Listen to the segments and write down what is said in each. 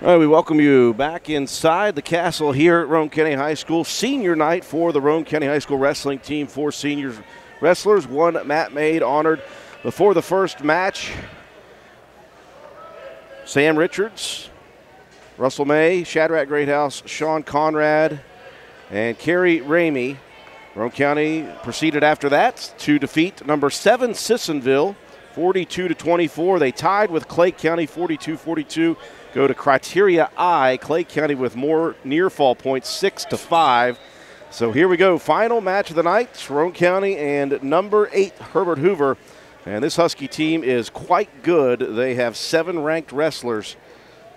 All right, we welcome you back inside the castle here at Roane County High School. Senior night for the Roane County High School wrestling team. 4 senior wrestlers, 1 mat maid honored before the first match. Sam Richards, Russell May, Shadrach Greathouse, Sean Conrad, and Carrie Ramey. Roane County proceeded after that to defeat number 7 Sissonville, 42-24. They tied with Clay County, 42-42. Go to Criteria I. Clay County with more near fall points, 6-5. So here we go. Final match of the night. Roane County and number 8 Herbert Hoover. And this Husky team is quite good. They have 7 ranked wrestlers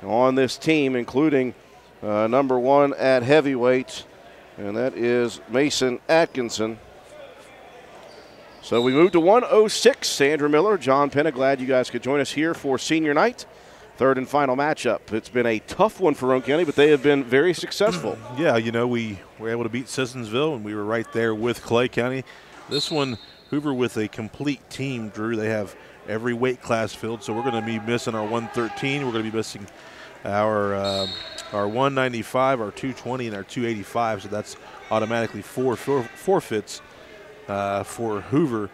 on this team, including number 1 at heavyweight, and that is Mason Atkinson. So we move to 106. Sandra Miller, John Penna, glad you guys could join us here for senior night. Third and final matchup. It's been a tough one for Roane County, but they have been very successful. Yeah, you know, we were able to beat Sissonsville, and we were right there with Clay County. This one, Hoover with a complete team, Drew. They have every weight class filled, so we're going to be missing our 113. We're going to be missing our 195, our 220, and our 285, so that's automatically 4 forfeits for Hoover,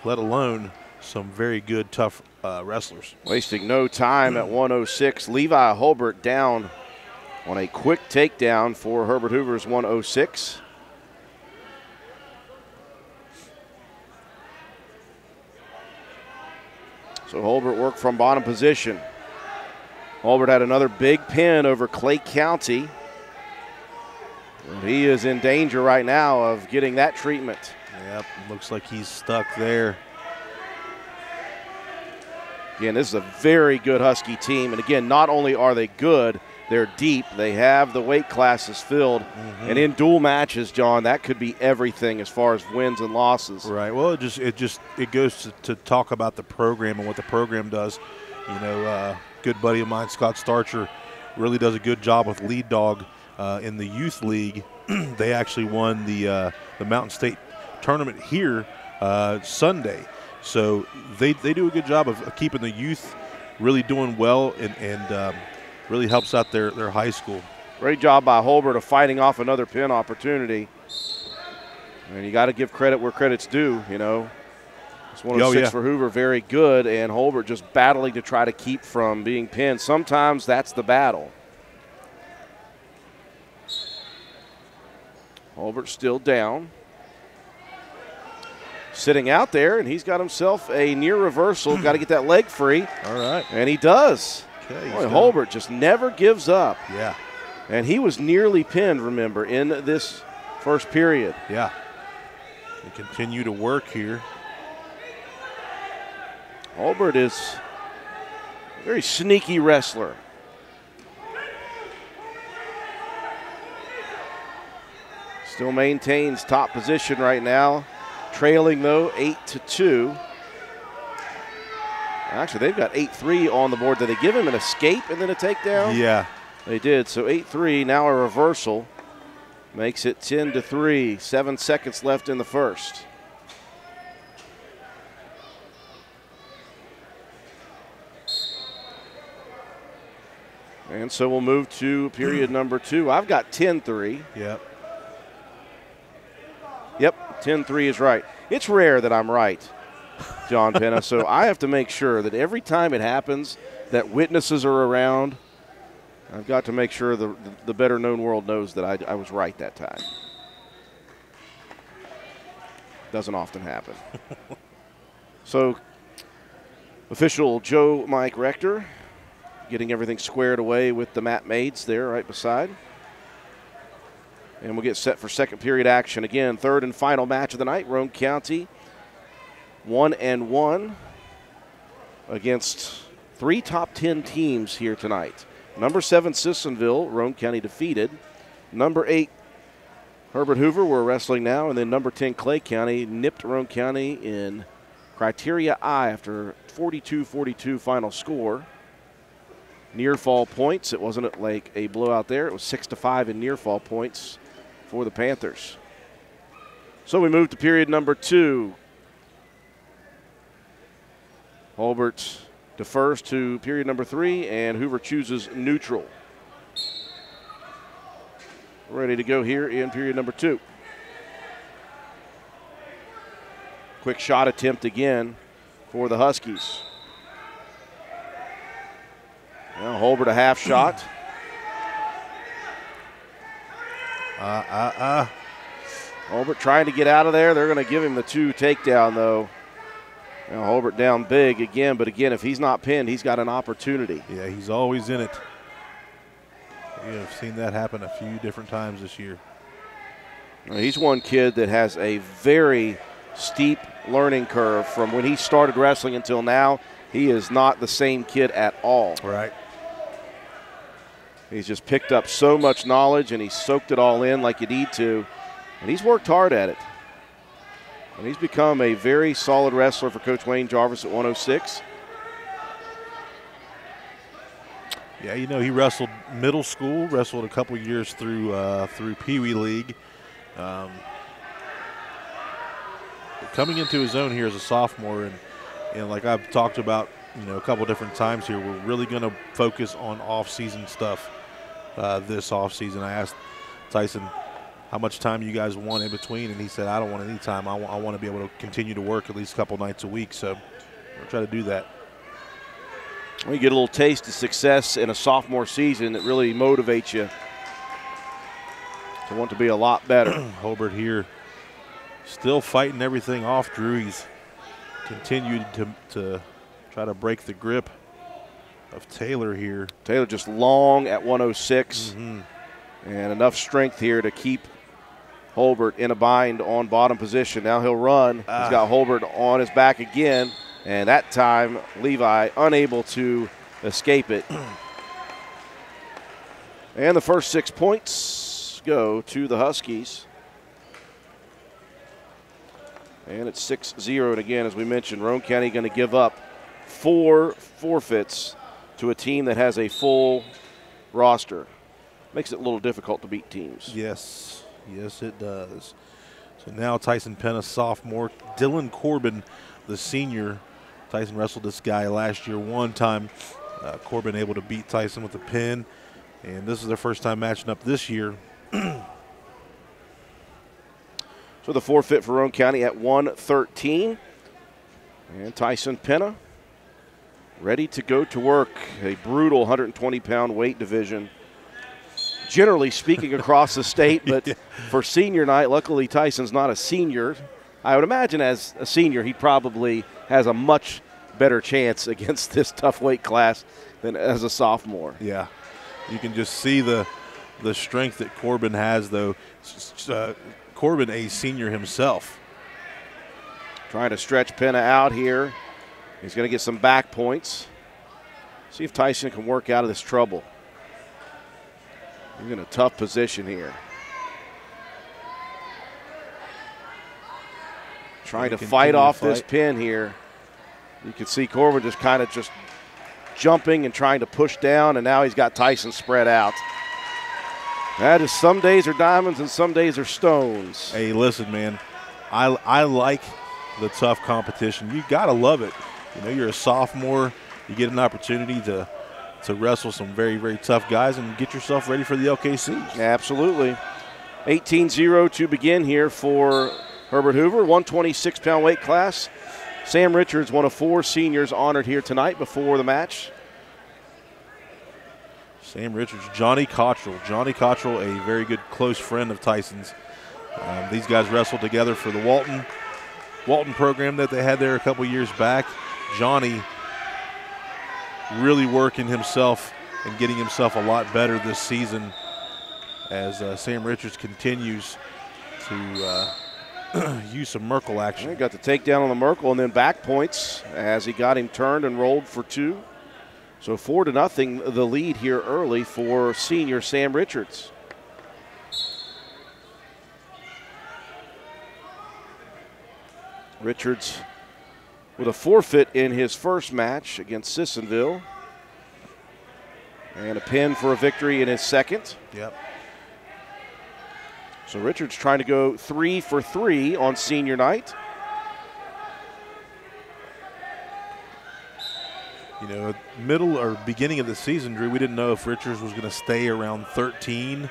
let alone some very good, tough wrestlers. Wasting no time at 106. Levi Hulbert down on a quick takedown for Herbert Hoover's 106. So Hulbert worked from bottom position. Hulbert had another big pin over Clay County. And he is in danger right now of getting that treatment. Yep, looks like he's stuck there. Again, this is a very good Husky team. And again, not only are they good, they're deep. They have the weight classes filled. And in dual matches, John, that could be everything as far as wins and losses. Right. Well, it goes to talk about the program and what the program does. You know, good buddy of mine, Scott Starcher, really does a good job with Lead Dog in the youth league. They actually won the Mountain State tournament here Sunday. So they do a good job of keeping the youth really doing well and really helps out their high school. Great job by Hulbert of fighting off another pin opportunity. And you got to give credit where credit's due, you know. It's 106 for Hoover, very good, and Hulbert just battling to try to keep from being pinned. Sometimes that's the battle. Hulbert still down. Sitting out there, and he's got himself a near reversal. Got to get that leg free. All right. And he does. Okay, Boy, Hulbert just never gives up. Yeah. And he was nearly pinned, remember, in this first period. Yeah. They continue to work here. Hulbert is a very sneaky wrestler. Still maintains top position right now. Trailing, though, 8-2. Actually, they've got 8-3 on the board. Did they give him an escape and then a takedown? Yeah. They did. So 8-3, now a reversal. Makes it 10-3. 7 seconds left in the first. And so we'll move to period number 2. I've got 10-3. Yep. Yep, 10-3 is right. It's rare that I'm right, John Penna, so I have to make sure that every time it happens that witnesses are around, I've got to make sure the better-known world knows that I was right that time. Doesn't often happen. So, official Joe Mike Rector getting everything squared away with the mat maids there right beside. And we'll get set for second period action. Again, third and final match of the night. Roane County 1-1 against 3 top 10 teams here tonight. Number 7 Sissonville, Roane County defeated. Number 8 Herbert Hoover, we're wrestling now. And then number 10 Clay County nipped Roane County in Criteria I after 42-42 final score. Near fall points. It wasn't like a blowout there. It was 6-5 in near fall points for the Panthers. So we move to period number 2. Hulbert defers to period number 3, and Hoover chooses neutral. ready to go here in period number 2. Quick shot attempt again for the Huskies. Now Herbert a half shot. Herbert trying to get out of there. They're going to give him the 2 takedown, though. Now Herbert down big again, but again, if he's not pinned, he's got an opportunity. Yeah, he's always in it. We have seen that happen a few different times this year. He's one kid that has a very steep learning curve from when he started wrestling until now. He is not the same kid at all. Right. He's just picked up so much knowledge, and he's soaked it all in like you need to, and he's worked hard at it. And he's become a very solid wrestler for Coach Wayne Jarvis at 106. Yeah, you know, he wrestled middle school, wrestled a couple years through Pee Wee League. Coming into his own here as a sophomore, and like I've talked about, you know, a couple different times here, we're really going to focus on off-season stuff this off-season. I asked Tyson how much time you guys want in between, and he said, I don't want any time. I want to be able to continue to work at least a couple nights a week, so we'll try to do that. Well, you get a little taste of success in a sophomore season that really motivates you to want to be a lot better. Herbert here still fighting everything off, Drew. He's continued to try to break the grip of Taylor here. Taylor just long at 106, and enough strength here to keep Herbert in a bind on bottom position. Now he'll run. He's got Herbert on his back again, and that time Levi unable to escape it. And the first 6 points go to the Huskies. And it's 6-0. And again, as we mentioned, Roane County going to give up 4 forfeits to a team that has a full roster. Makes it a little difficult to beat teams. Yes, yes it does. So now Tyson Penna, sophomore. Dylan Corbin, the senior. Tyson wrestled this guy last year one time. Corbin able to beat Tyson with a pin. And this is their first time matching up this year. So the forfeit for Roane County at 113. And Tyson Penna ready to go to work. A brutal 120-pound weight division. Generally speaking across the state, but for senior night, luckily Tyson's not a senior. I would imagine as a senior he probably has a much better chance against this tough weight class than as a sophomore. Yeah, you can just see the strength that Corbin has, though. Corbin, a senior himself. Trying to stretch Penna out here. He's going to get some back points. See if Tyson can work out of this trouble. He's in a tough position here. Trying to fight off this pin here. You can see Corbin just kind of just jumping and trying to push down, and now he's got Tyson spread out. That is, some days are diamonds and some days are stones. Hey, listen, man, I like the tough competition. You got to love it. You know, you're a sophomore. You get an opportunity to wrestle some very, very tough guys and get yourself ready for the LKC. Absolutely. 18-0 to begin here for Herbert Hoover, 126-pound weight class. Sam Richards, one of 4 seniors honored here tonight before the match. Sam Richards, Johnny Cottrell. Johnny Cottrell, a very good close friend of Tyson's. These guys wrestled together for the Walton program that they had there a couple years back. Johnny really working himself and getting himself a lot better this season as Sam Richards continues to use some Merkle action. He got the takedown on the Merkle and then back points as he got him turned and rolled for 2. So 4-0 the lead here early for senior Sam Richards. Richards with a forfeit in his first match against Sissonville. And a pin for a victory in his second. Yep. So Richards trying to go 3 for 3 on senior night. You know, middle or beginning of the season, Drew, we didn't know if Richards was going to stay around 13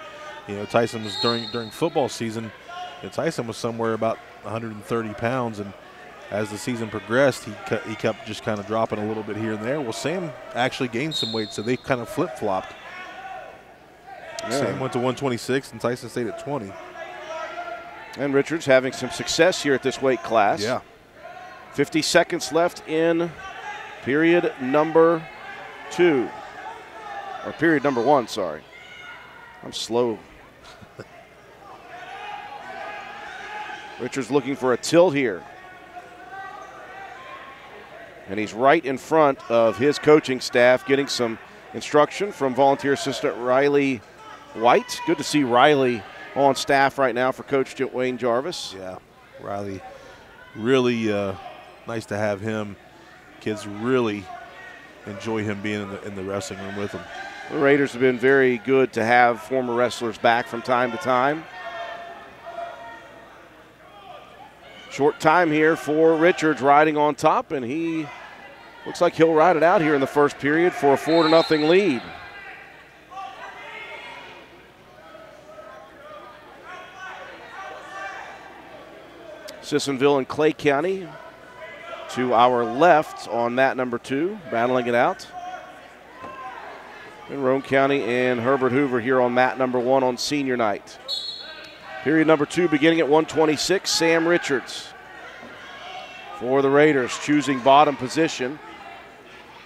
You know, Tyson was during football season, and Tyson was somewhere about 130 pounds, and as the season progressed, he kept just kind of dropping a little bit here and there. Well, Sam actually gained some weight, so they kind of flip-flopped. Yeah. Sam went to 126, and Tyson stayed at 20. And Richards having some success here at this weight class. Yeah. 50 seconds left in period number 2. Or period number 1, sorry. I'm slow. Richards looking for a tilt here. And he's right in front of his coaching staff, getting some instruction from volunteer assistant Riley White. Good to see Riley on staff right now for Coach Wayne Jarvis. Yeah, Riley, really nice to have him. Kids really enjoy him being in the wrestling room with them. The Raiders have been very good to have former wrestlers back from time to time. Short time here for Richards riding on top, and he looks like he'll ride it out here in the first period for a 4-0 lead. Sissonville and Clay County to our left on mat number 2, battling it out. And Roane County and Herbert Hoover here on mat number 1 on senior night. Period number 2 beginning at 126. Sam Richards for the Raiders, choosing bottom position.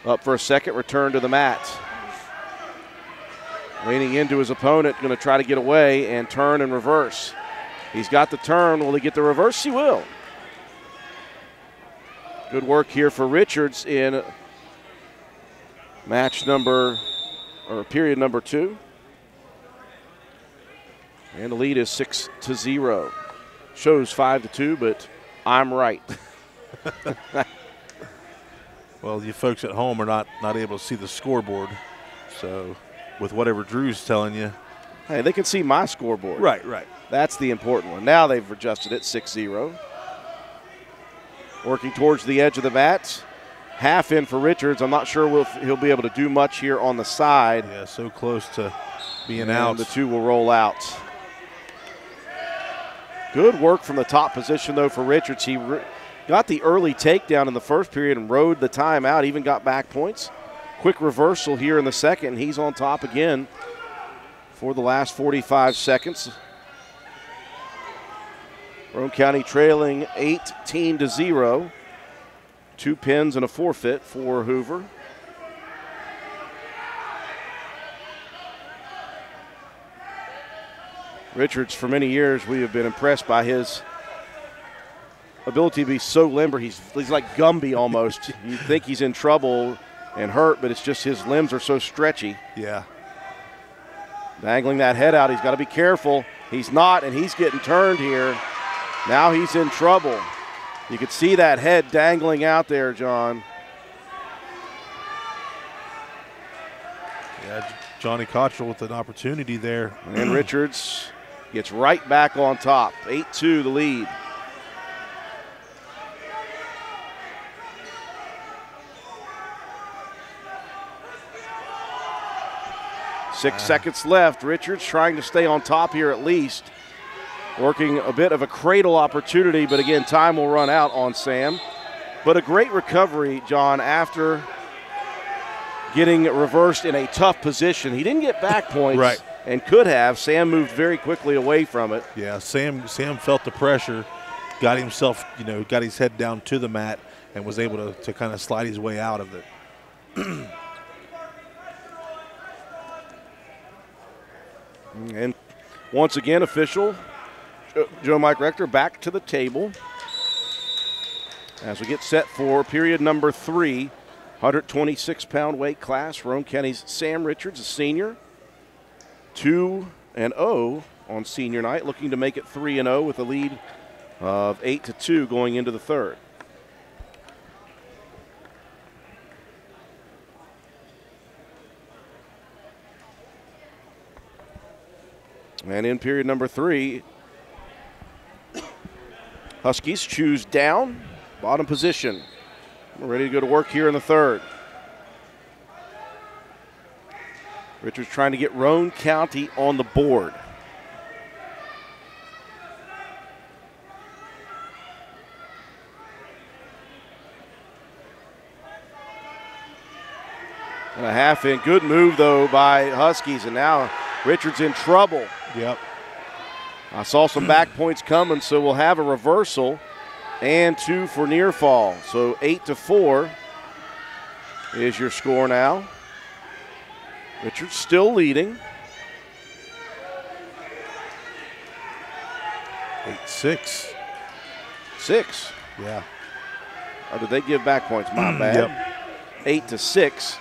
Up for a second, return to the mat. Leaning into his opponent, going to try to get away and turn and reverse. He's got the turn. Will he get the reverse? He will. Good work here for Richards in period number 2. And the lead is 6-0. Shows 5-2, but I'm right. Well, you folks at home are not able to see the scoreboard. So with whatever Drew's telling you. Hey, they can see my scoreboard. Right. That's the important one. Now they've adjusted it, 6-0. Working towards the edge of the mat. Half in for Richards. I'm not sure he'll be able to do much here on the side. Yeah, so close to being and out. The 2 will roll out. Good work from the top position, though, for Richards. He got the early takedown in the first period and rode the time out, even got back points. Quick reversal here in the second. He's on top again for the last 45 seconds. Roane County trailing 18-0. 2 pins and a forfeit for Hoover. Richards, for many years, we have been impressed by his ability to be so limber. He's like Gumby almost. You think he's in trouble and hurt, but it's just his limbs are so stretchy. Yeah. Dangling that head out. He's got to be careful. He's not, and he's getting turned here. Now he's in trouble. You could see that head dangling out there, John. Yeah, Johnny Cottrell with an opportunity there. And Richards gets right back on top. 8-2 the lead. Six seconds left. Richards trying to stay on top here at least. Working a bit of a cradle opportunity, but again, time will run out on Sam. But a great recovery, John, after getting reversed in a tough position. He didn't get back points. Right. And could have. Sam moved very quickly away from it. Yeah, Sam felt the pressure, got himself, got his head down to the mat and was able to kind of slide his way out of it. And once again, official Joe Mike Rector back to the table as we get set for period number 3, 126-pound weight class. Roane County's Sam Richards, a senior, 2-0 on senior night, looking to make it 3-0 with a lead of 8-2 going into the third. And in period number 3, Huskies choose down, bottom position. We're ready to go to work here in the third. Richards trying to get Roane County on the board. And a half in. Good move, though, by Huskies. And now Richards in trouble. Yep. I saw some back points coming, so we'll have a reversal and 2 for near fall. So 8-4 is your score now. Richards still leading. 8-6. 6. Yeah. Or did they give back points? My bad. Yep. 8-6.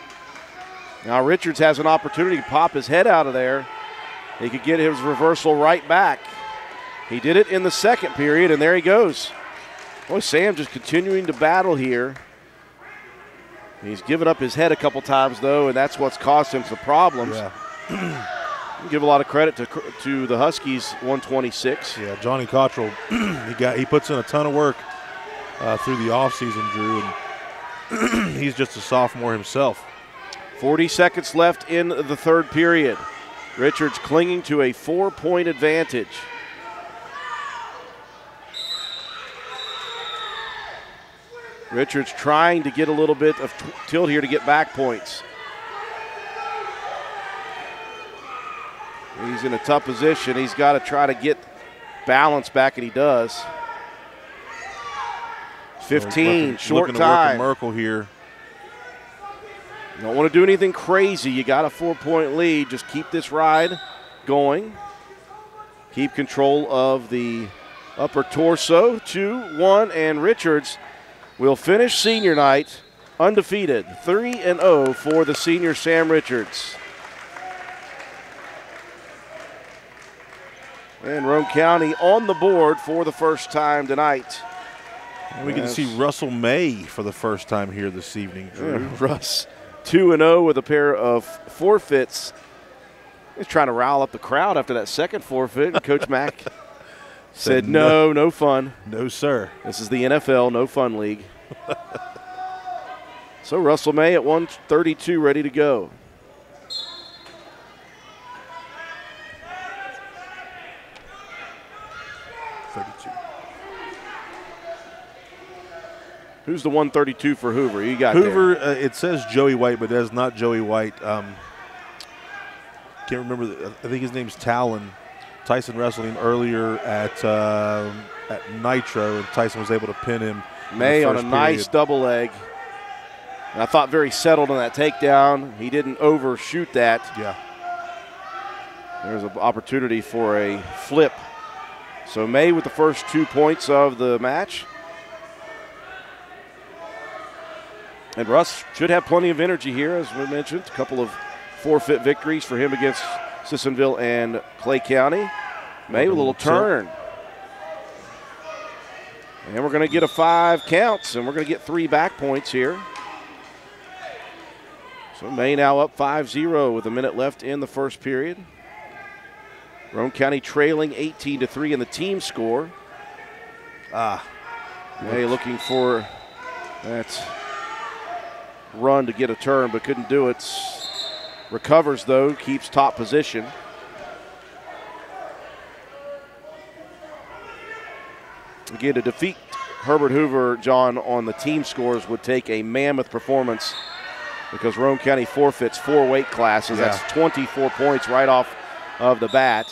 Now Richards has an opportunity to pop his head out of there. He could get his reversal right back. He did it in the second period, and there he goes. Boy, Sam just continuing to battle here. He's given up his head a couple times, though, and that's what's caused him some problems. Yeah. Give a lot of credit to the Huskies, 126. Yeah, Johnny Cottrell, he puts in a ton of work through the offseason, Drew, and he's just a sophomore himself. 40 seconds left in the third period. Richards clinging to a 4-point advantage. Richards trying to get a little bit of tilt here to get back points. He's in a tough position. He's got to try to get balance back, and he does. 15, short looking time. To work a Merkle here. You don't want to do anything crazy. You got a 4-point lead. Just keep this ride going. Keep control of the upper torso. 2-1, and Richards will finish senior night undefeated. 3-0 for the senior Sam Richards. And Roane County on the board for the first time tonight. And we get to see Russell May for the first time here this evening, Drew. Yeah, Russ 2-0 with a pair of forfeits. He's trying to rile up the crowd after that second forfeit. And Coach Mack said, no fun. No, sir. This is the NFL, no fun league. So Russell May at 132, ready to go. Who's the 132 for Hoover? You got Hoover. It says Joey White, but that's not Joey White. Can't remember. I think his name's Talon. Tyson wrestled him earlier at Nitro, and Tyson was able to pin him. May on a nice double leg. And I thought very settled on that takedown. He didn't overshoot that. Yeah. There's an opportunity for a flip. So May with the first 2 points of the match. And Russ should have plenty of energy here, as we mentioned. A couple of forfeit victories for him against Sissonville and Clay County. May with a little turn. And we're going to get a 5 counts, and we're going to get 3 back points here. So May now up 5-0 with a minute left in the first period. Roane County trailing 18-3 in the team score. May looking for that run to get a turn, but couldn't do it. Recovers, though, keeps top position. Again, to defeat Herbert Hoover, John, on the team scores would take a mammoth performance because Roane County forfeits 4 weight classes. Yeah. That's 24 points right off of the bat.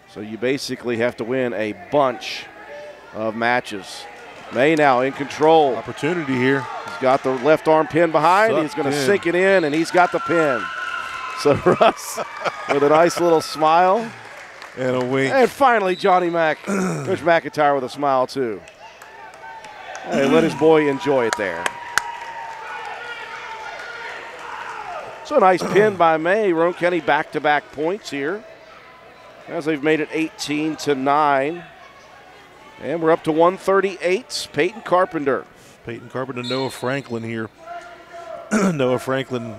So you basically have to win a bunch of matches. May now in control. Opportunity here. He's got the left arm pin behind. He's going to sink it in, and he's got the pin. So Russ with a nice little smile. And a wink. And finally, Johnny Mack, Coach McIntyre with a smile, too. Hey, let his boy enjoy it there. So a nice pin by May. Roane County back-to-back points here as they've made it 18-9. And we're up to 138. Peyton Carpenter. Noah Franklin here. Noah Franklin,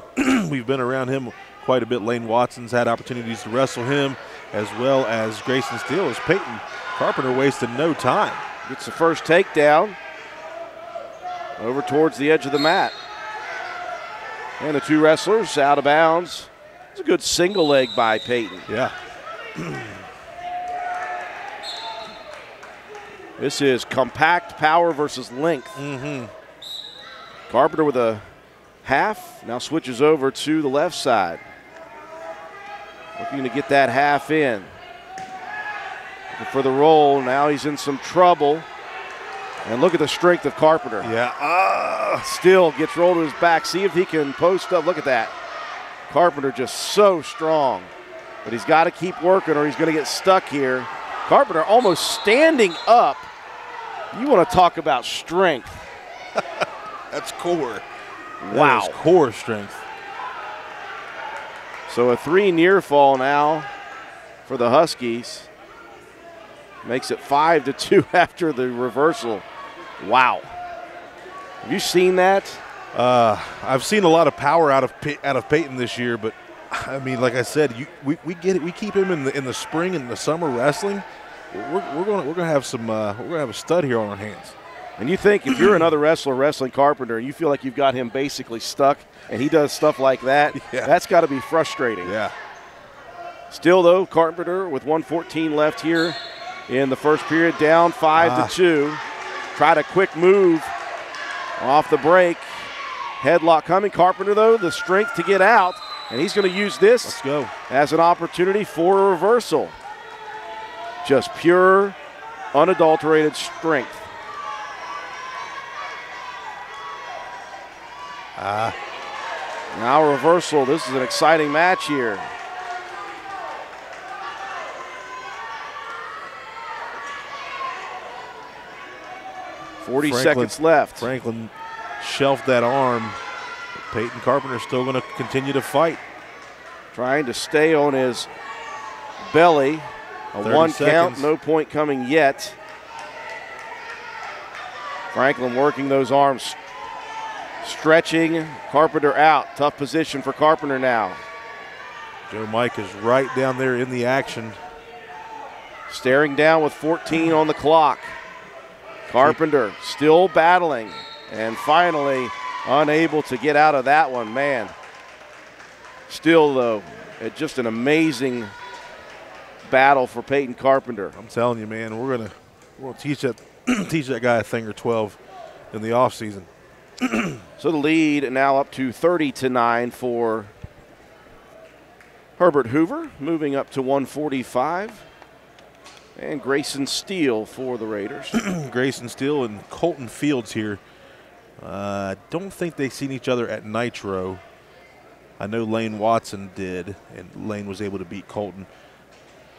we've been around him quite a bit. Lane Watson's had opportunities to wrestle him, as well as Grayson Steele. As Peyton Carpenter wasted no time. Gets the first takedown over towards the edge of the mat. And the 2 wrestlers out of bounds. It's a good single leg by Peyton. Yeah. This is compact power versus length. Carpenter with a half. Now switches over to the left side. Looking to get that half in. Looking for the roll. Now he's in some trouble. And look at the strength of Carpenter. Yeah. Still gets rolled to his back. See if he can post up. Look at that. Carpenter just so strong. But he's got to keep working or he's going to get stuck here. Carpenter almost standing up. You want to talk about strength. That's core. Wow. That is core strength. So a 3 near fall now for the Huskies. Makes it 5-2 after the reversal. Wow. Have you seen that? I've seen a lot of power out of Peyton this year, but I mean, like I said, we get it. We keep him in the spring and the summer wrestling. We're gonna have a stud here on our hands. And you think if you're another wrestler wrestling Carpenter and you feel like you've got him basically stuck and he does stuff like that, that's got to be frustrating. Yeah. Still though, Carpenter with 1:14 left here in the first period, down 5-2. Tried a quick move off the break. Headlock coming. Carpenter, though, the strength to get out, and he's going to use this as an opportunity for a reversal. Just pure, unadulterated strength. Now reversal. This is an exciting match here. Seconds left. Franklin shelved that arm. Peyton Carpenter's still going to continue to fight. Trying to stay on his belly. A 1 count, no point coming yet. Franklin working those arms. Stretching Carpenter out. Tough position for Carpenter now. Joe Mike is right down there in the action. Staring down with 14 on the clock. Carpenter still battling and finally unable to get out of that one, man. Still, though, just an amazing battle for Peyton Carpenter. I'm telling you, man, we're gonna teach that guy a thing or 12 in the offseason. So the lead now up to 30-9 for Herbert Hoover, moving up to 145. And Grayson Steele for the Raiders. Grayson Steele and Colton Fields here. Don't think they've seen each other at Nitro. I know Lane Watson did, and Lane was able to beat Colton.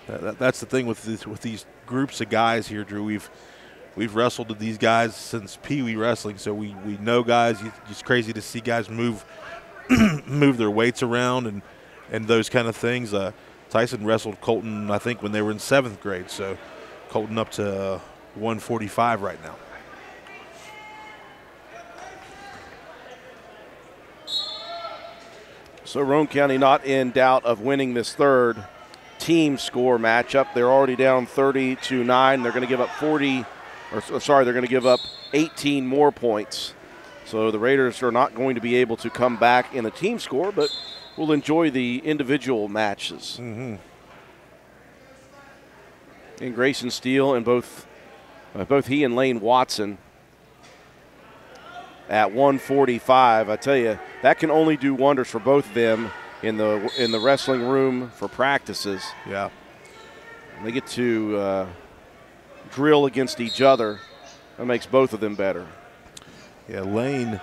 That's the thing with these groups of guys here, Drew. We've wrestled with these guys since Pee Wee wrestling, so we know guys. It's just crazy to see guys move their weights around and those kind of things. Tyson wrestled Colton, I think, when they were in 7th grade. So Colton up to 145 right now. So Roane County not in doubt of winning this third team score matchup. They're already down 30-9. They're going to give up they're going to give up 18 more points. So the Raiders are not going to be able to come back in the team score, but we'll enjoy the individual matches. Mm-hmm. And Grayson Steele and both he and Lane Watson at 145. I tell you, that can only do wonders for both of them in the wrestling room for practices. Yeah. And they get to drill against each other. That makes both of them better. Yeah, Lane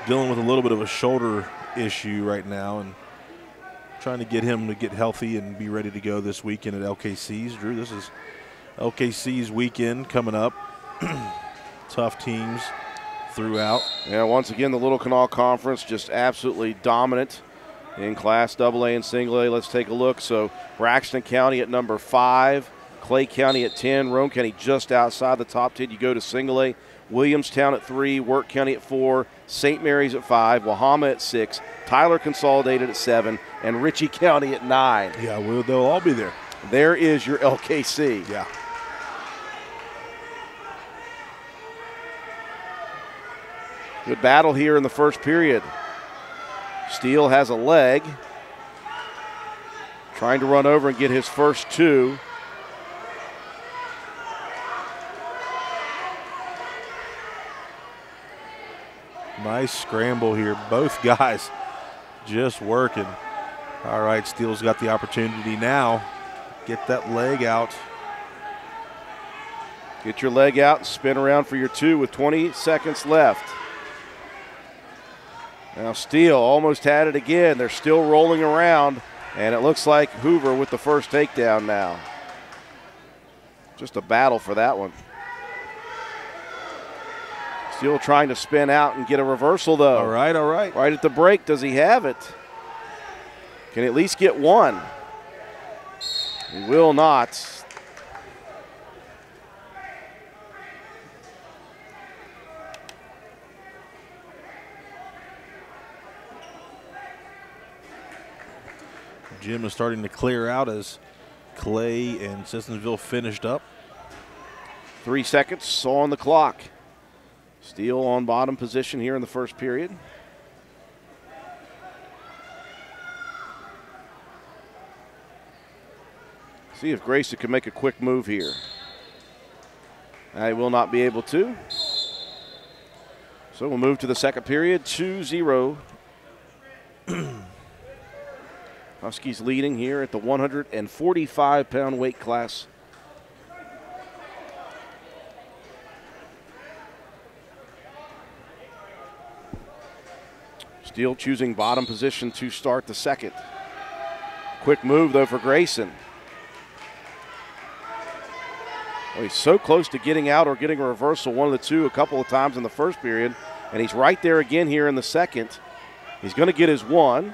dealing with a little bit of a shoulder issue right now and trying to get him to get healthy and be ready to go this weekend at LKC's. Drew, this is LKC's weekend coming up. Tough teams throughout. Yeah, once again, the Little Kanawha Conference just absolutely dominant in Class AA and Single A. Let's take a look. So Braxton County at number 5, Clay County at 10, Roane County just outside the top 10. You go to Single A. Williamstown at 3, Work County at 4, St. Mary's at 5, Wahama at 6, Tyler Consolidated at 7, and Ritchie County at 9. Yeah, well, they'll all be there. There is your LKC. Yeah. Good battle here in the first period. Steele has a leg. Trying to run over and get his first 2. Nice scramble here. Both guys just working. All right, Steele's got the opportunity now. Get that leg out. Get your leg out and spin around for your 2 with 20 seconds left. Now Steele almost had it again. They're still rolling around, and it looks like Hoover with the first takedown now. Just a battle for that one. Steele trying to spin out and get a reversal, though. All right, all right. Right at the break, does he have it? Can he at least get one? He will not. Gym is starting to clear out as Clay and Sissonsville finished up. 3 seconds on the clock. Steele on bottom position here in the first period. See if Grayson can make a quick move here. I will not be able to. So we'll move to the second period, 2-0. Huskies leading here at the 145-pound weight class. Steele choosing bottom position to start the second. Quick move, though, for Grayson. Oh, he's so close to getting out or getting a reversal, one of the two, a couple of times in the first period, and he's right there again here in the second. He's going to get his one.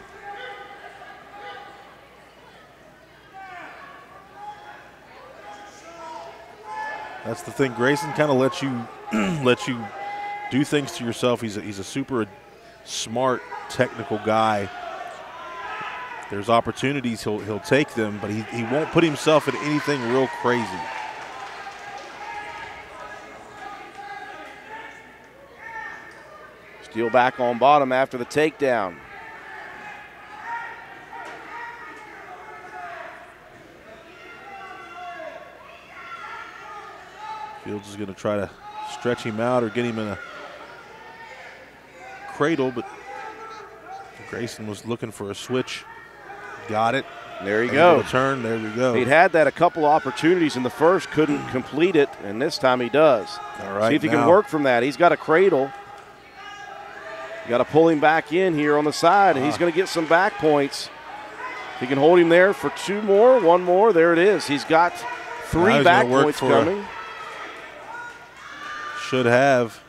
That's the thing. Grayson kind of lets you do things to yourself. He's a super smart, technical guy. If there's opportunities, he'll take them, but he won't put himself in anything real crazy. Steele back on bottom after the takedown. Fields is going to try to stretch him out or get him in a cradle, but Grayson was looking for a switch. Got it. There you go. Turn. There we go. He'd had that a couple opportunities in the first, couldn't complete it, and this time he does. All right. See if he can work from that. He's got a cradle. You got to pull him back in here on the side, and he's going to get some back points. If he can hold him there for two more, one more, there it is. He's got three back points coming. Should have.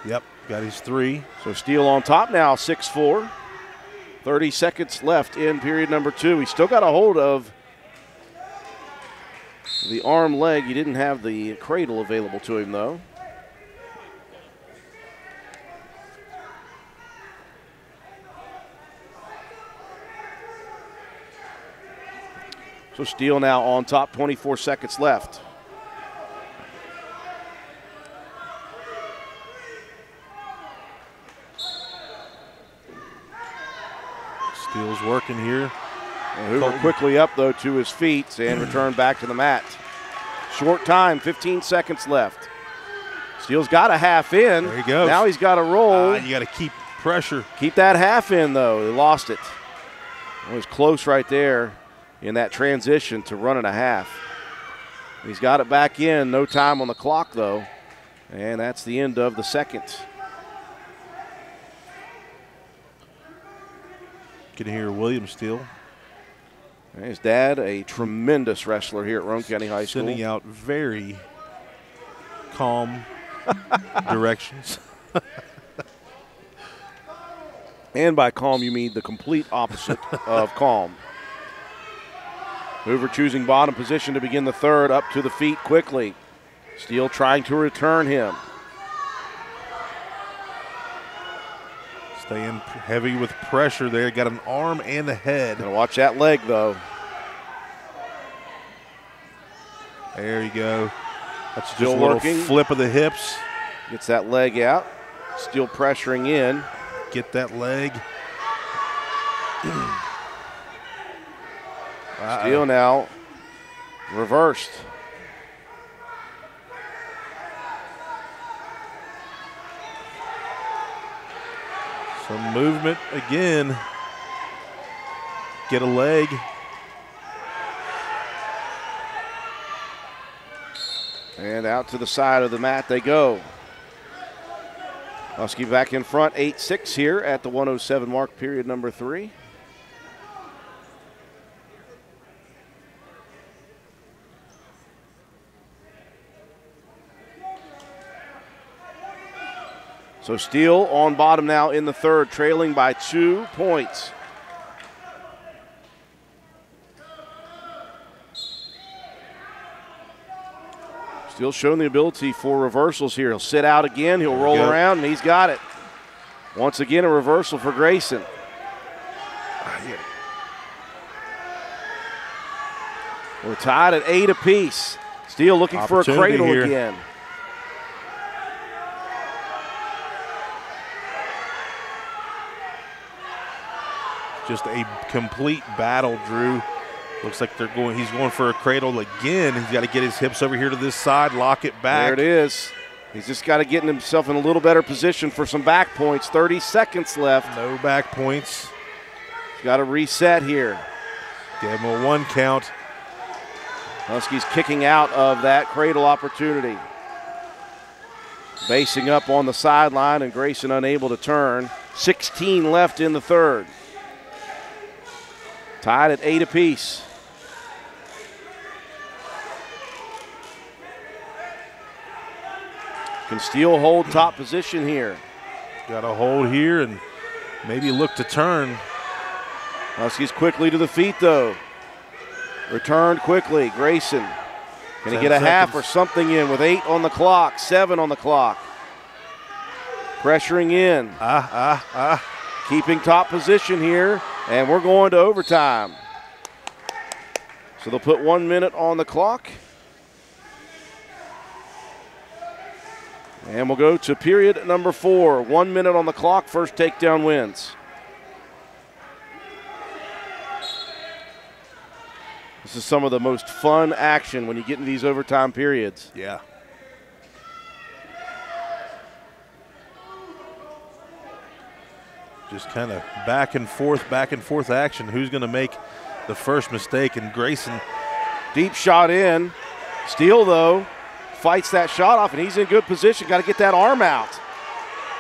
Yep, got his three. So Steele on top now, 6-4. 30 seconds left in period number two. He still got a hold of the arm leg. He didn't have the cradle available to him, though. So Steele now on top, 24 seconds left. Steele's working here. Hoover quickly up, though, to his feet and returned back to the mat. Short time, 15 seconds left. Steele's got a half in. There he goes. Now he's got a roll. You got to keep pressure. Keep that half in, though. He lost it. It was close right there in that transition to running a half. He's got it back in. No time on the clock, though. And that's the end of the second. Can hear William Steele. His dad, a tremendous wrestler here at Roane County High School. Sending out very calm directions. And by calm, you mean the complete opposite of calm. Hoover choosing bottom position to begin the third, up to the feet quickly. Steele trying to return him. Staying heavy with pressure there. Got an arm and a head. Gonna watch that leg, though. There you go. That's just Still a little working. Flip of the hips. Gets that leg out. Still pressuring in. Get that leg. Steele now reversed. Some movement again. Get a leg. And out to the side of the mat they go. Husky back in front, 8-6 here at the 107 mark, period number 3. So Steele on bottom now in the third, trailing by 2 points. Steele showing the ability for reversals here. He'll sit out again, he'll roll around, and he's got it. Once again, a reversal for Grayson. We're tied at 8 apiece. Steele looking for a cradle here again. Just a complete battle, Drew. Looks like he's going for a cradle again. He's got to get his hips over here to this side, lock it back. There it is. He's just got to get himself in a little better position for some back points. 30 seconds left. No back points. He's got to reset here. Give him a 1 count. Huskies kicking out of that cradle opportunity. Basing up on the sideline, and Grayson unable to turn. 16 left in the third. Tied at 8 apiece. Can Steele hold top position here? Got to hold here and maybe look to turn. Huskies quickly to the feet, though. Returned quickly. Grayson. Can he get a half or something in with 8 on the clock, 7 on the clock? Pressuring in. Keeping top position here, and we're going to overtime. So they'll put 1 minute on the clock. And we'll go to period number 4. 1 minute on the clock, first takedown wins. This is some of the most fun action when you get into these overtime periods. Yeah. Just kind of back and forth action. Who's going to make the first mistake? And Grayson. Deep shot in. Steele, though, fights that shot off, and he's in good position. Got to get that arm out.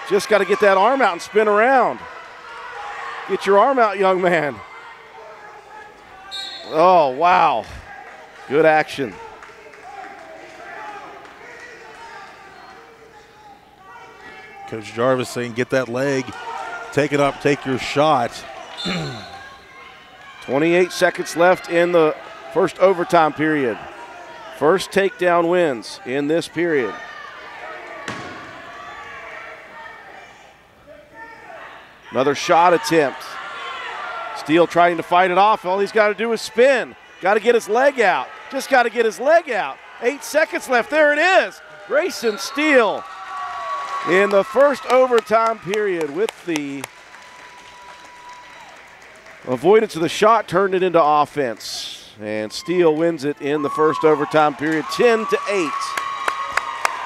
Just got to get that arm out and spin around. Get your arm out, young man. Oh, wow. Good action. Coach Jarvis saying get that leg. Take it up, take your shot. 28 seconds left in the first overtime period. First takedown wins in this period. Another shot attempt. Steele trying to fight it off. All he's got to do is spin. Got to get his leg out. Just got to get his leg out. 8 seconds left. There it is. Grayson Steele in the first overtime period with the avoidance of the shot, turned it into offense. And Steele wins it in the first overtime period, 10-8.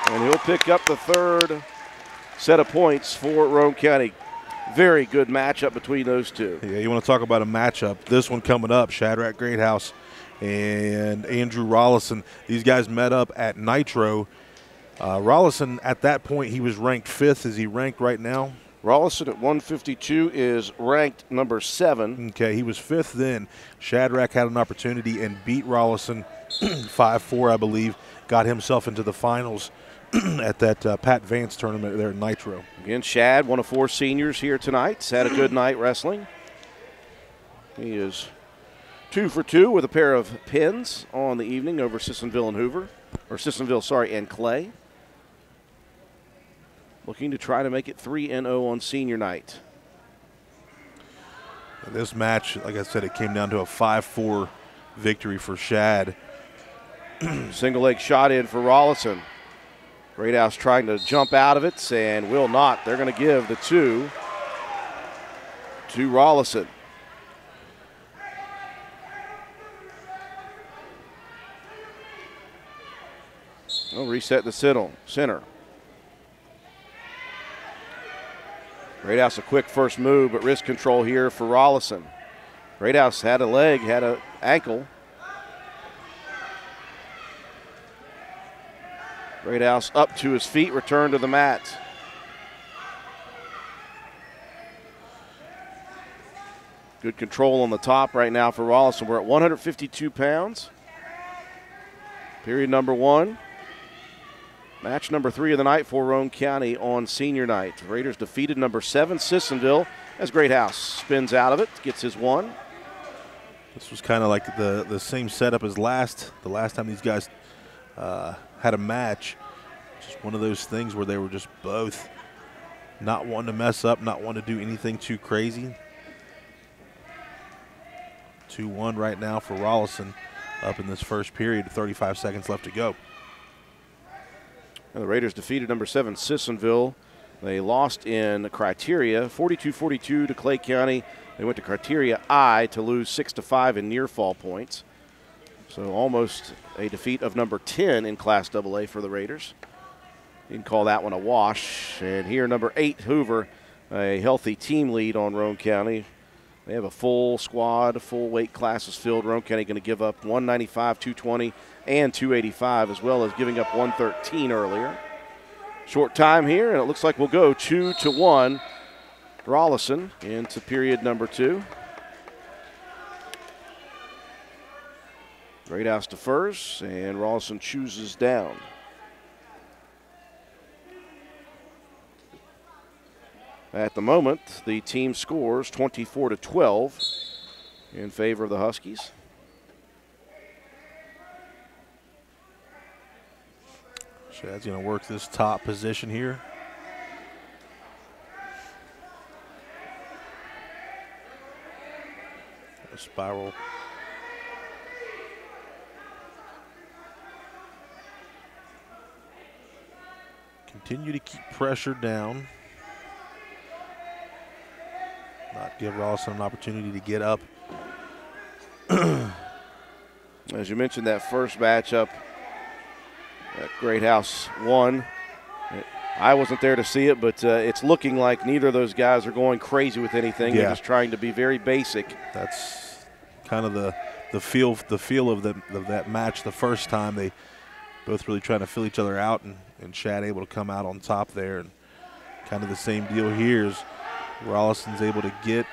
And he'll pick up the third set of points for Roane County. Very good matchup between those two. Yeah, you want to talk about a matchup. This one coming up, Shadrach Greathouse and Andrew Rollison. These guys met up at Nitro. Rollison, at that point, he was ranked 5th. Is he ranked right now? Rollison at 152 is ranked number 7. Okay, he was 5th then. Shadrach had an opportunity and beat Rollison 5-4, I believe. Got himself into the finals at that Pat Vance tournament there at Nitro. Again, Shad, one of 4 seniors here tonight. He's had a good night wrestling. He is 2 for 2 with a pair of pins on the evening over Sissonville and Hoover. Or Sissonville, sorry, and Clay. Looking to try to make it 3-0 on senior night. This match, like I said, it came down to a 5-4 victory for Shad. Single leg shot in for Rollison. Greathouse trying to jump out of it and will not. They're going to give the 2 to Rollison. They'll reset the center. Greathouse a quick first move, but wrist control here for Rollison. Greathouse had a leg, had an ankle. Greathouse up to his feet, return to the mat. Good control on the top right now for Rollison. We're at 152 pounds. Period number 1. Match number 3 of the night for Roane County on senior night. Raiders defeated number 7, Sissonville, as Greathouse spins out of it, gets his 1. This was kind of like the same setup as the last time these guys had a match. Just one of those things where they were just both not wanting to mess up, not wanting to do anything too crazy. 2-1 right now for Rollison up in this first period, 35 seconds left to go. And the Raiders defeated number 7, Sissonville. They lost in criteria, 42-42 to Clay County. They went to criteria I to lose 6-5 in near fall points. So almost a defeat of number 10 in Class AA for the Raiders. You can call that one a wash. And here, number 8, Hoover, a healthy team lead on Roane County. They have a full squad, full weight classes filled. Roane County going to give up 195, 220, and 285, as well as giving up 113 earlier. Short time here, and it looks like we'll go 2-1. Rollison into period number 2. Greathouse defers, and Rollison chooses down. At the moment, the team scores 24-12 in favor of the Huskies. Shad's going to work this top position here. A spiral. Continue to keep pressure down. Not give Rollison an opportunity to get up. As you mentioned, that first matchup, that Greathouse won. I wasn't there to see it, but it's looking like neither of those guys are going crazy with anything. Yeah. They're just trying to be very basic. That's kind of the feel of that match the first time. They both really trying to fill each other out, and Shad able to come out on top there. And kind of the same deal here is Rollison's able to get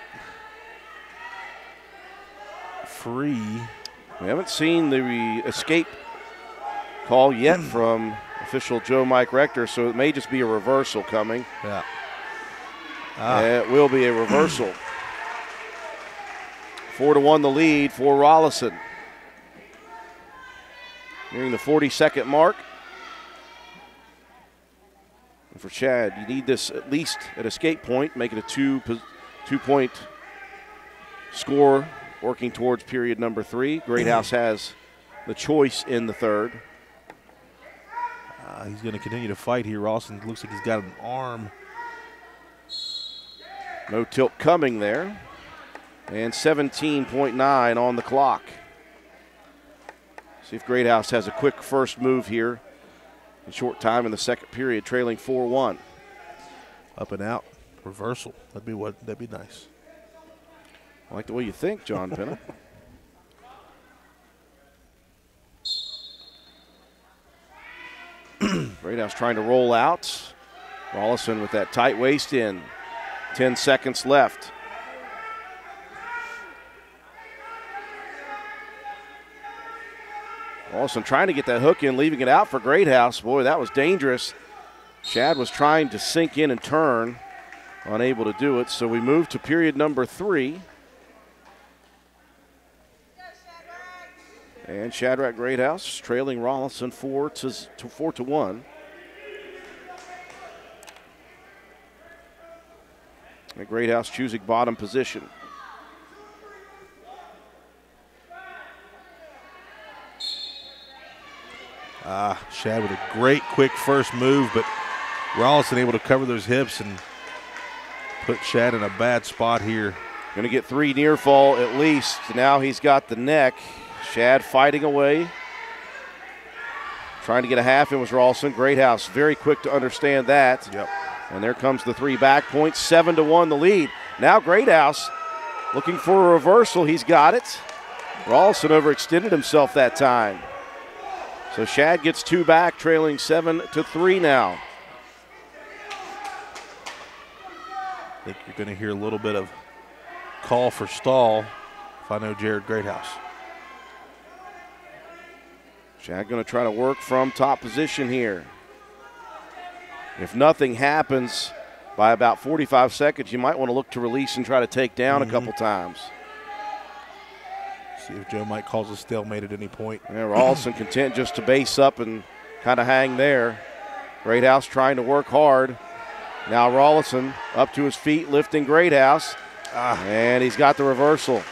free. We haven't seen the escape call yet from official Joe Mike Rector, so it may just be a reversal coming. Yeah. It will be a reversal. 4-1 the lead for Rollison. Nearing the 40-second mark. And for Chad, you need this at least at escape point, make it a two-point score, working towards period number 3. Greathouse has the choice in the third. He's going to continue to fight here. Rollison looks like he's got an arm. No tilt coming there. And 17.9 on the clock. See if Greathouse has a quick first move here. In short time in the second period, trailing 4-1. Up and out, reversal. That'd be nice. I like the way you think, John Pinna. Greathouse trying to roll out. Rollison with that tight waist in. 10 seconds left. Rollison trying to get that hook in, leaving it out for Greathouse. Boy, that was dangerous. Shad was trying to sink in and turn, unable to do it. So we move to period number 3. And Shadrach Greathouse trailing Rollison 4-1. And Greathouse choosing bottom position. Shad with a great quick first move, but Rollison able to cover those hips and put Shad in a bad spot here. Going to get 3 near fall at least. Now he's got the neck. Shad fighting away. Trying to get a half in was Rollison. Greathouse very quick to understand that. Yep. And there comes the three back point, 7-1 the lead. Now Greathouse looking for a reversal. He's got it. Rawlson overextended himself that time. So Shad gets two back, trailing 7-3 now. I think you're going to hear a little bit of call for stall if I know Jared Greathouse. Shad going to try to work from top position here. If nothing happens by about 45 seconds, you might want to look to release and try to take down a couple times. See if Joe Mike calls a stalemate at any point. Yeah, Rawlson content just to base up and kind of hang there. Greathouse trying to work hard. Now Rawlson up to his feet, lifting Greathouse. And he's got the reversal.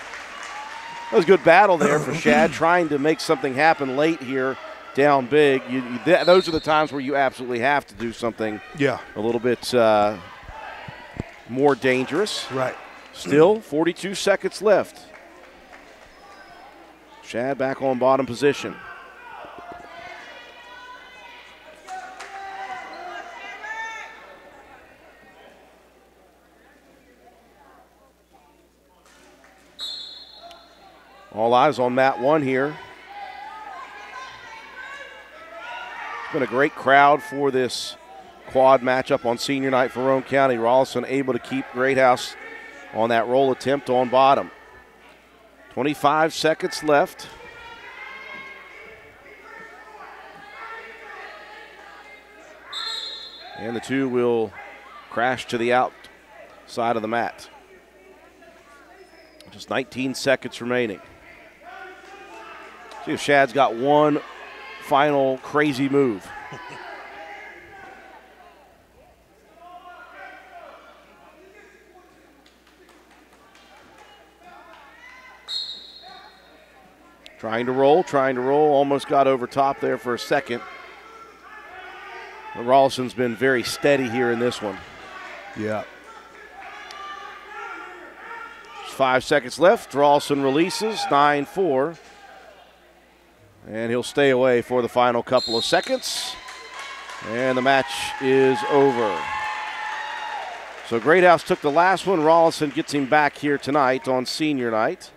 That was a good battle there for Shad, trying to make something happen late here, down big. Those are the times where you absolutely have to do something a little bit more dangerous. Right. Still 42 seconds left. Shad back on bottom position. All eyes on mat one here. It's been a great crowd for this quad matchup on senior night for Roane County. Rawlson able to keep Greathouse on that roll attempt on bottom. 25 seconds left. And the two will crash to the outside of the mat. Just 19 seconds remaining. See if Shad's got one final crazy move. Trying to roll, almost got over top there for a second. But Rawlson's been very steady here in this one. Yeah. 5 seconds left. Rawlson releases, 9-4. And he'll stay away for the final couple of seconds. And the match is over. So Greathouse took the last one. Rawlson gets him back here tonight on senior night.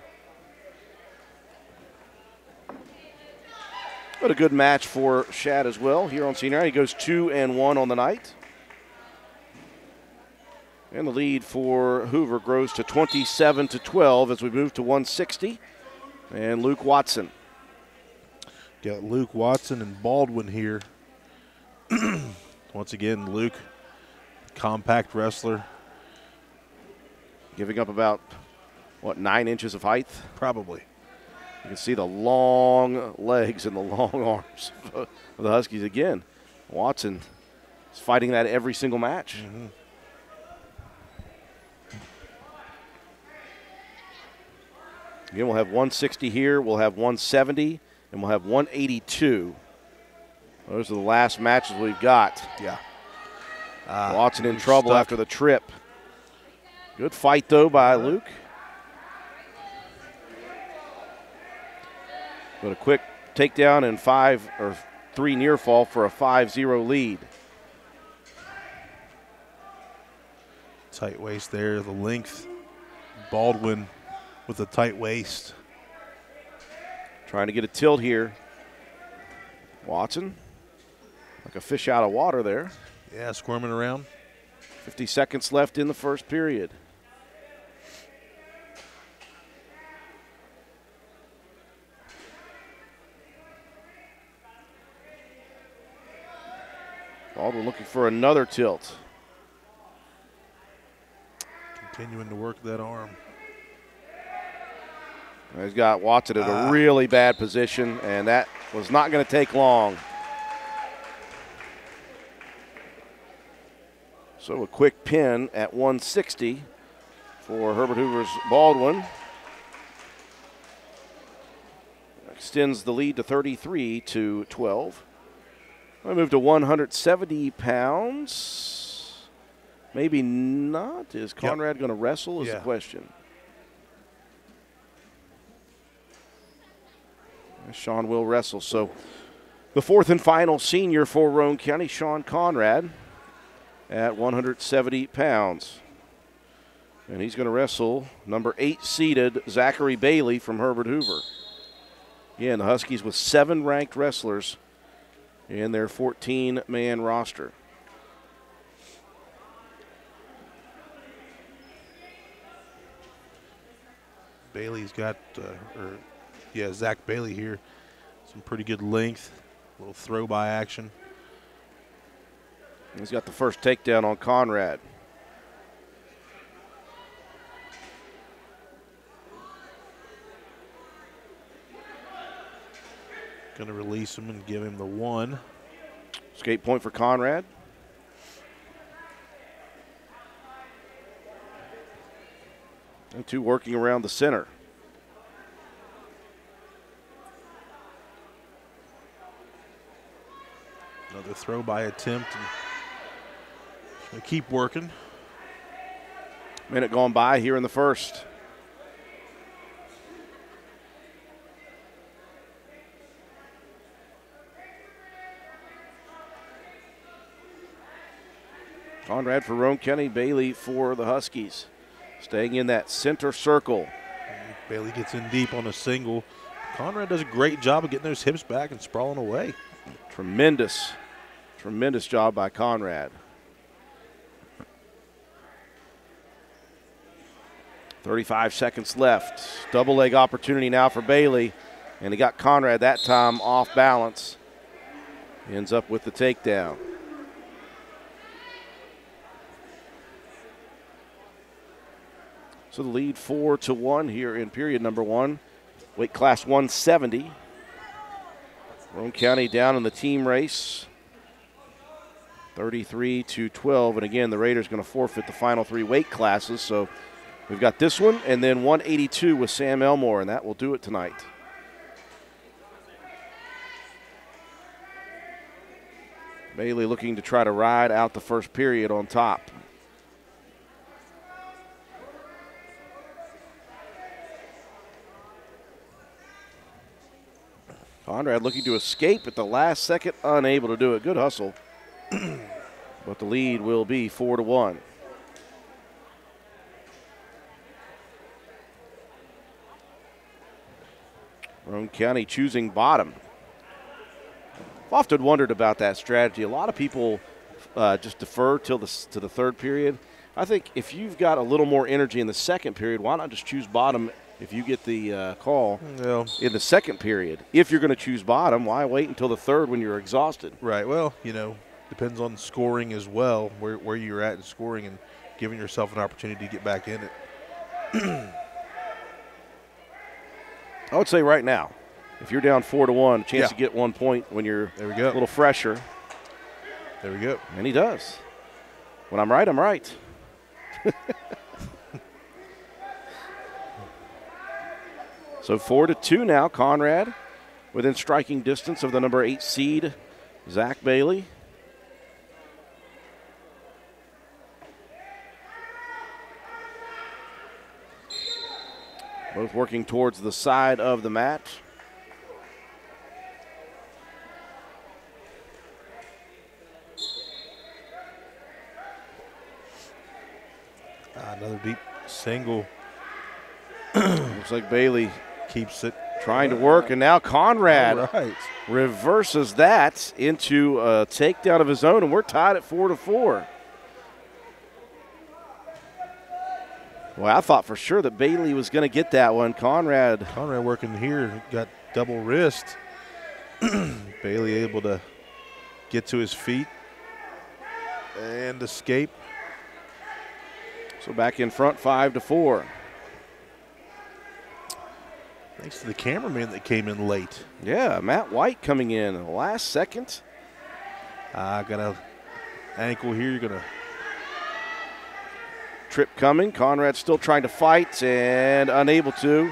But a good match for Shad as well here on senior night. He goes 2-1 on the night. And the lead for Hoover grows to 27-12 as we move to 160. And Luke Watson. Got Luke Watson and Baldwin here. Once again, Luke, compact wrestler. Giving up about, 9 inches of height? Probably. You can see the long legs and the long arms of the Huskies again. Watson is fighting that every single match. Mm-hmm. Again, we'll have 160 here, we'll have 170, and we'll have 182. Those are the last matches we've got. Yeah. Watson in trouble after the trip. Good fight, though, by Luke. But a quick takedown and 3 near fall for a 5-0 lead. Tight waist there, the length. Baldwin with a tight waist. Trying to get a tilt here. Watson, like a fish out of water there. Yeah, squirming around. 50 seconds left in the first period. Baldwin looking for another tilt. Continuing to work that arm. He's got Watson at a really bad position, and that was not going to take long. So a quick pin at 160 for Herbert Hoover's Baldwin. Extends the lead to 33-12. I move to 170 pounds. Maybe not. Is Conrad going to wrestle is the question. Sean will wrestle. So the fourth and final senior for Roane County, Sean Conrad. at 170 pounds. And he's going to wrestle number 8 seeded Zachary Bailey from Herbert Hoover. Again, the Huskies with 7 ranked wrestlers in their 14-man roster. Bailey's got, Zach Bailey here. Some pretty good length, a little throw by action. He's got the first takedown on Conrad. Going to release him and give him the 1. Escape point for Conrad. And 2 working around the center. Another throw by attempt. And going to keep working. Minute gone by here in the first. Conrad for Roane County, Bailey for the Huskies. Staying in that center circle. Bailey gets in deep on a single. Conrad does a great job of getting those hips back and sprawling away. Tremendous job by Conrad. 35 seconds left. Double leg opportunity now for Bailey. And he got Conrad that time off balance. He ends up with the takedown. So the lead 4-1 here in period number 1. Weight class 170. Roane County down in the team race. 33-12. And again, the Raiders going to forfeit the final 3 weight classes. So we've got this one and then 182 with Sam Elmore, and that will do it tonight. Bailey looking to try to ride out the first period on top. Conrad looking to escape at the last second, unable to do it. Good hustle. But the lead will be 4-1. Roane County choosing bottom. I've often wondered about that strategy. A lot of people just defer to the third period. I think if you've got a little more energy in the second period, why not just choose bottom if you get the call in the second period? If you're going to choose bottom, why wait until the third when you're exhausted? Right. Well, depends on scoring as well, where you're at in scoring and giving yourself an opportunity to get back in it. I would say right now, if you're down 4-1, a chance to get 1 point when you're there we go. A little fresher. There we go. And he does. When I'm right, I'm right. So 4-2 now. Conrad within striking distance of the number 8 seed, Zach Bailey. Both working towards the side of the mat. Another deep single. Looks like Bailey keeps it trying to work, and now Conrad reverses that into a takedown of his own, and we're tied at 4-4. Well, I thought for sure that Bailey was going to get that one. Conrad working here, got double wrist. Bailey able to get to his feet and escape. So back in front, 5-4. Thanks to the cameraman that came in late. Yeah, Matt White coming in last second. Got a ankle here. You're going to. Trip coming. Conrad still trying to fight and unable to.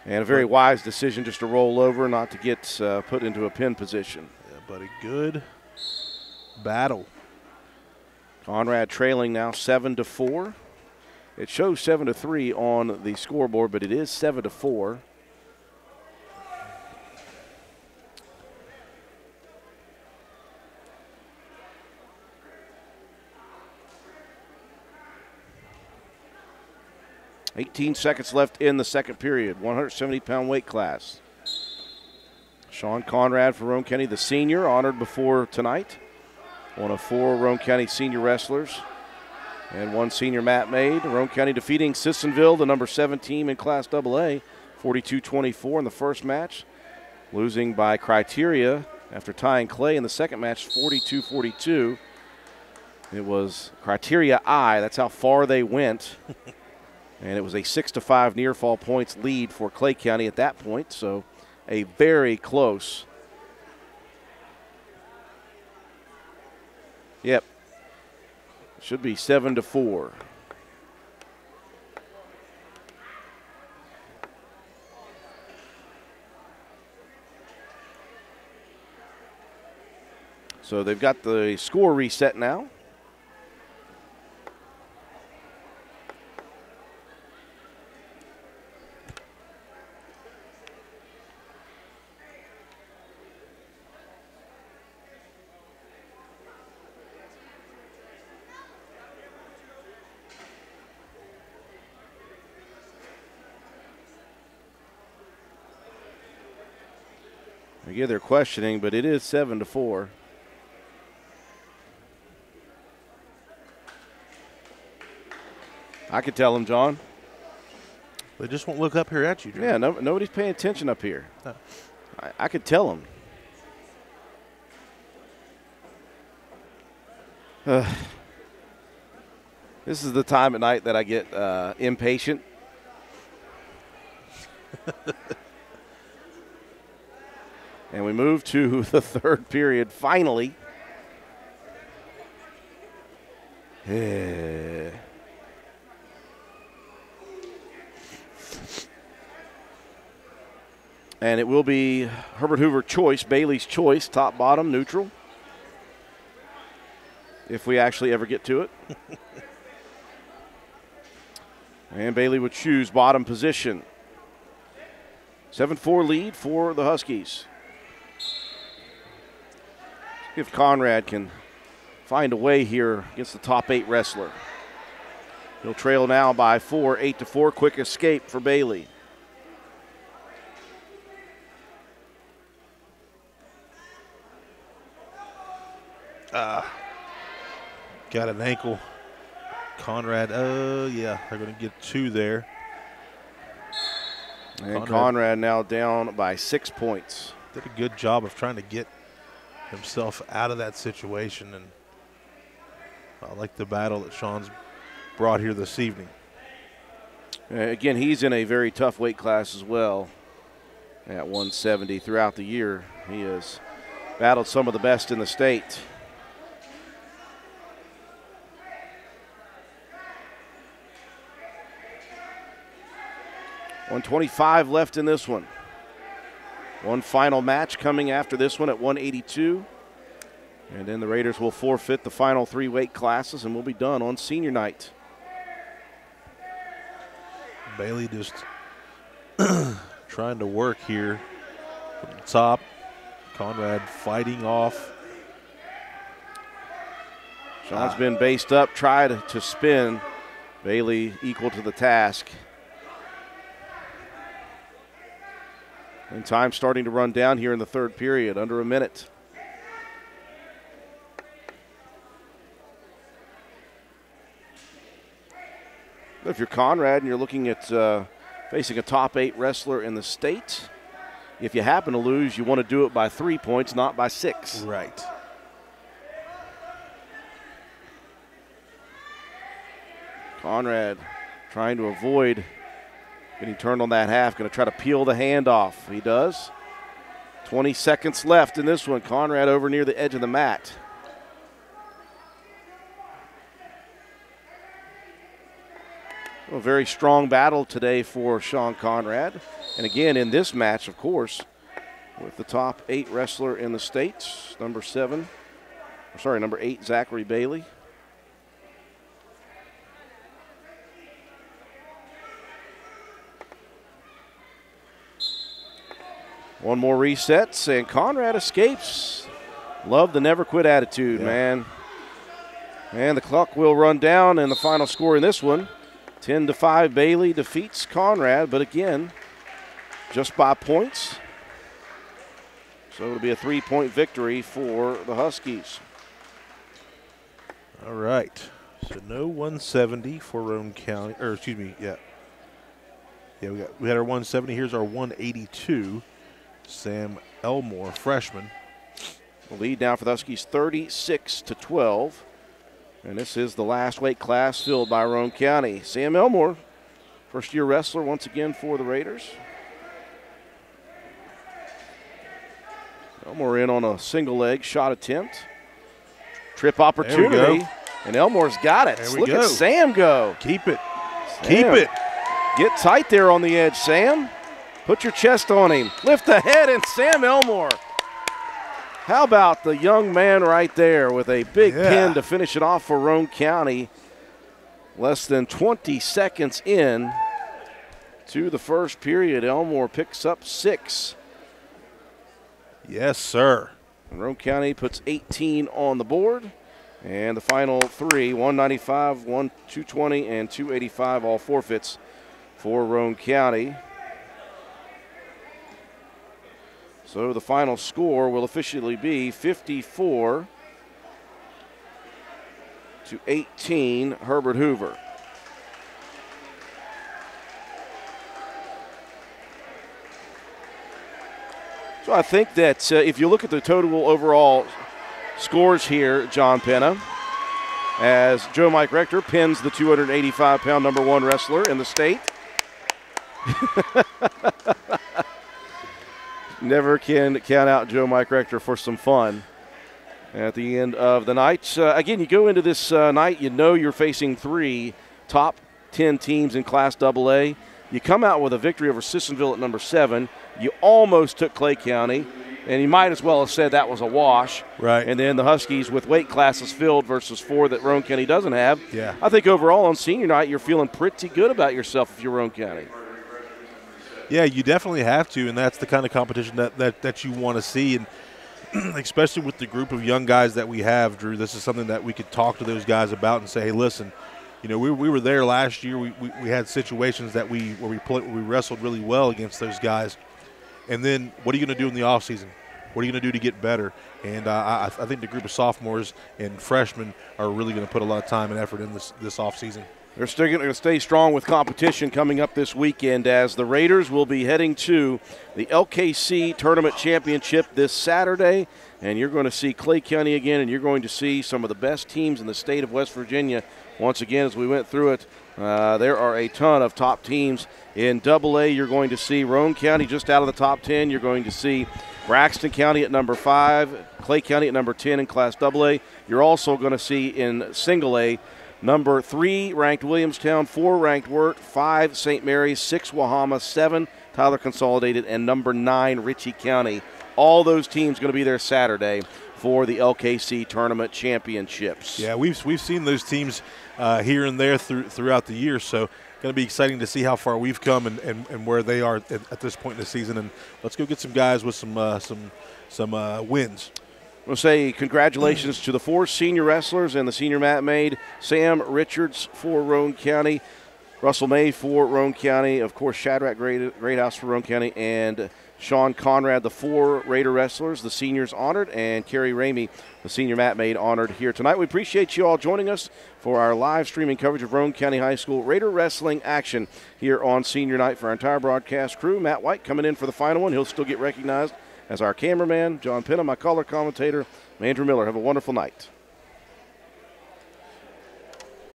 And a very wise decision just to roll over, not to get put into a pin position. Yeah, but a good battle. Conrad trailing now 7-4. It shows 7-3 on the scoreboard, but it is 7-4. 18 seconds left in the second period, 170-pound weight class. Sean Conrad for Roane County, the senior, honored before tonight. One of 4 Roane County senior wrestlers and 1 senior mat made. Roane County defeating Sissonville, the number 7 team in Class AA, 42-24 in the first match. Losing by criteria after tying Clay in the second match, 42-42. It was criteria I, that's how far they went. And it was a 6-5 near fall points lead for Clay County at that point, so a very close. Yep. Should be 7-4. So they've got the score reset now. Again, they're questioning, but it is 7-4. I could tell them, John. They just won't look up here at you, John. Yeah, nobody's paying attention up here. No. I could tell them. This is the time at night that I get impatient. And we move to the third period, finally. And it will be Herbert Hoover choice, Bailey's choice, top, bottom, neutral. If we actually ever get to it. And Bailey would choose bottom position. 7-4 lead for the Huskies. If Conrad can find a way here against the top 8 wrestler. He'll trail now by 4, 8-4. Quick escape for Bailey. Got an ankle. Conrad, yeah, they're going to get 2 there. And Conrad now down by 6 points. Did a good job of trying to get himself out of that situation, and I like the battle that Sean's brought here this evening. Again, he's in a very tough weight class as well at 170 throughout the year. He has battled some of the best in the state. .125 left in this one. One final match coming after this one at 182. And then the Raiders will forfeit the final 3 weight classes and we'll be done on senior night. Bailey just trying to work here from the top. Conrad fighting off. Sean's been based up, tried to spin. Bailey equal to the task. And time starting to run down here in the third period, under a minute. If you're Conrad and you're looking at facing a top 8 wrestler in the state, if you happen to lose, you want to do it by 3 points, not by 6. Right. Conrad trying to avoid getting turned on that half, going to try to peel the hand off. He does. 20 seconds left in this one. Conrad over near the edge of the mat. A very strong battle today for Sean Conrad. And again, in this match, of course, with the top 8 wrestler in the state, number 8, Zachary Bailey. One more resets, and Conrad escapes. Love the never quit attitude, man. And the clock will run down, and the final score in this one, 10-5, Bailey defeats Conrad, but again, just by points. So it'll be a 3-point victory for the Huskies. All right. So no 170 for Roane County, or excuse me, yeah. Yeah, we had our 170. Here's our 182. Sam Elmore, freshman. The lead now for the Huskies, 36-12. And this is the last weight class filled by Roane County. Sam Elmore, first-year wrestler once again for the Raiders. Elmore in on a single leg shot attempt. Trip opportunity. And Elmore's got it. Look at Sam go. Keep it. Sam. Keep it. Get tight there on the edge, Sam. Put your chest on him. Lift the head, and Sam Elmore. How about the young man right there with a big pin to finish it off for Roane County. Less than 20 seconds in to the first period. Elmore picks up 6. Yes, sir. And Roane County puts 18 on the board. And the final 3, 195, 220, and 285, all forfeits for Roane County. So the final score will officially be 54-18, Herbert Hoover. So I think that if you look at the total overall scores here, John Penna, as Joe Mike Rector pins the 285-pound number 1 wrestler in the state. Never can count out Joe Mike Rector for some fun at the end of the night. Again, you go into this night, you know you're facing 3 top 10 teams in Class AA. You come out with a victory over Sissonville at number 7. You almost took Clay County, and you might as well have said that was a wash. Right. And then the Huskies with weight classes filled versus 4 that Roane County doesn't have. Yeah. I think overall on senior night, you're feeling pretty good about yourself if you're Roane County. Yeah, you definitely have to, and that's the kind of competition that you want to see, and especially with the group of young guys that we have, Drew. This is something that we could talk to those guys about and say, hey, listen, you know, we were there last year. We had situations that we wrestled really well against those guys, and then what are you going to do in the offseason? What are you going to do to get better? And I think the group of sophomores and freshmen are really going to put a lot of time and effort in this offseason. They're still going to stay strong with competition coming up this weekend as the Raiders will be heading to the LKC Tournament Championship this Saturday. And you're going to see Clay County again, and you're going to see some of the best teams in the state of West Virginia. Once again, as we went through it, there are a ton of top teams. In AA, you're going to see Roane County just out of the top 10. You're going to see Braxton County at number 5, Clay County at number 10 in Class AA. You're also going to see in Single A, number 3 ranked Williamstown, 4 ranked Wirt, 5 St. Mary's, 6 Wahama, 7 Tyler Consolidated, and number 9 Ritchie County. All those teams going to be there Saturday for the LKC Tournament Championships. Yeah, we've seen those teams here and there throughout the year, so going to be exciting to see how far we've come and where they are at this point in the season. And let's go get some guys with some wins. We'll say congratulations to the 4 senior wrestlers and the senior mat maid. Sam Richards for Roane County, Russell May for Roane County, of course Shadrach Greathouse for Roane County, and Sean Conrad, the 4 Raider wrestlers, the seniors honored, and Carrie Ramey, the senior mat maid, honored here tonight. We appreciate you all joining us for our live streaming coverage of Roane County High School Raider wrestling action here on senior night. For our entire broadcast crew, Matt White coming in for the final one. He'll still get recognized as our cameraman. John Penna, my color commentator. I'm Andrew Miller. Have a wonderful night.